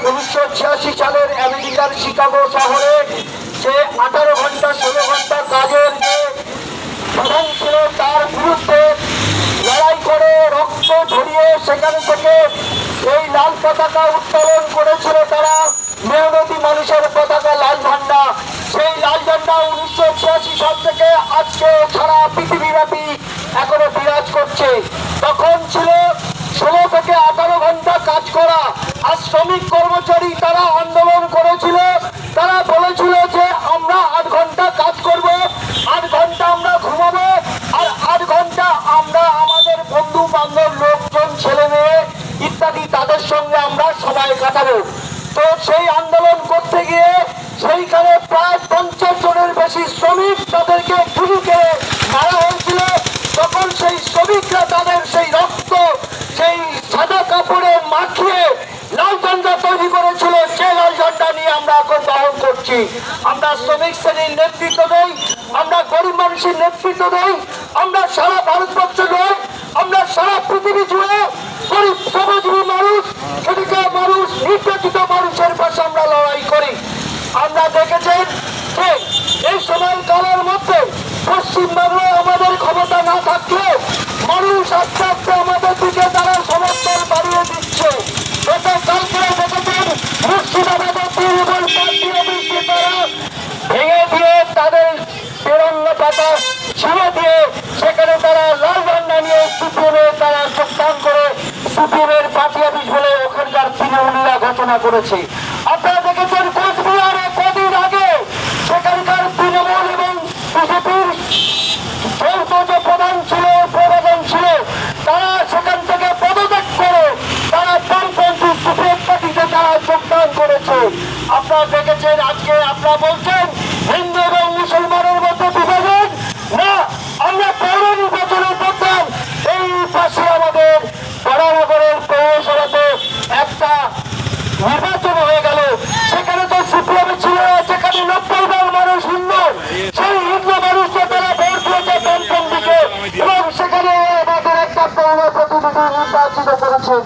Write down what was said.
1986 সালের আমেরিকার শিকাগো শহরে যে 18 ঘন্টা 16 ঘন্টা কাজের যে প্রধান ছিল তার বিরুদ্ধে লড়াই করে রক্ত ঝরিয়ে সেখান থেকে এই লাল পতাকা উত্তোলন করেছিল তারা, মেহনতি মানুষের পতাকা লাল ঝান্ডা। সেই লাল ঝান্ডা 1986 সাল থেকে আজকে সারা পৃথিবীব্যাপী এখনো বিরাজ করছে। তখন ছিল 16 থেকে 18 ঘন্টা কাজ করা, আর শ্রমিক কর্মচারী তারা আন্দোলন করেছিল। তারা বলেছিল যে আমরা 8 ঘন্টা কাজ করব, 8 ঘন্টা আমরা ঘুমাবো, আর 8 ঘন্টা আমরা আমাদের বন্ধু বান্ধব লোকজন ছেলে মেয়ে ইত্যাদি তাদের সঙ্গে আমরা সময় কাটাবো। তো সেই আন্দোলন করতে গিয়ে সেইখানে প্রায় 50 জনের বেশি শ্রমিক তাদেরকে গুলি করে মারা হয়েছিল। তখন সেই শ্রমিকরা তাদের সেই রক্ত সেই সাদা কাপড়ে মাখিয়ে লাল ঝান্ডা তৈরি করেছিল, যে লাল ঝান্ডা নিয়ে আমরা এখন বহন করছি। আমরা শ্রমিক শ্রেণীর নেতৃত্ব দেই, আমরা গরিব মানুষের নেতৃত্ব দেই, আমরা সারা ভারতবর্ষ নয়, আমরা সারা পৃথিবী জুড়ে গরিব শ্রমজীবী মানুষ, ক্ষুদিত মানুষ, নির্যাতিত মানুষের পাশে আমরা লড়াই করি। আমরা দেখেছেন যে এই সময়কালের মধ্যে পশ্চিমবাংলায় আমাদের ক্ষমতা না থাকলেও মানুষ আস্তে আস্তে আমাদের দিকে তারা সমর্থন বাড়িয়ে দিচ্ছে। গতকালকে দেখেছেন মুর্শিদাবাদের তৃণমূল পার্টি অফিসকে তারা ভেঙে দিয়ে তাদের তেরঙ্গা পাতা ছিঁড়ে দিয়ে সেখানে তারা লাল ঝান্ডা নিয়ে সিপিএমের তারা যোগদান করে সিপিএমের পার্টি অফিস বলে ওখানকার তৃণমূলীরা ঘোষণা করেছে। আপনারা দেখেছেন কোচবিহারে কদিন আগে সেখানকার তৃণমূল এবং বিজেপির যৌথ যে প্রধান ছিল তারা সেখান থেকে পদত্যাগ করে তারা বামপন্থী সিপিএম পার্টিতে তারা যোগদান করেছে। আপনারা দেখেছেন আজকে আপনারা বলছেন হিন্দু এবং মুসলমানের মধ্যে বিভাজন না, আমরা পৌর নির্বাচনে করতাম। এই পাশে আমাদের বরানগরের পৌরসভাতে একটা নির্বাচন হয়ে গেল, সেখানে তো সিপিএম ছিল, সেখানে 90% মানুষ হিন্দু, সেই হিন্দু মানুষকে তারা ভোট দিয়েছে বামপন্থীকে এবং সেখানে আমাদের একটা পৌর প্রতিনিধি নির্বাচিত করেছেন।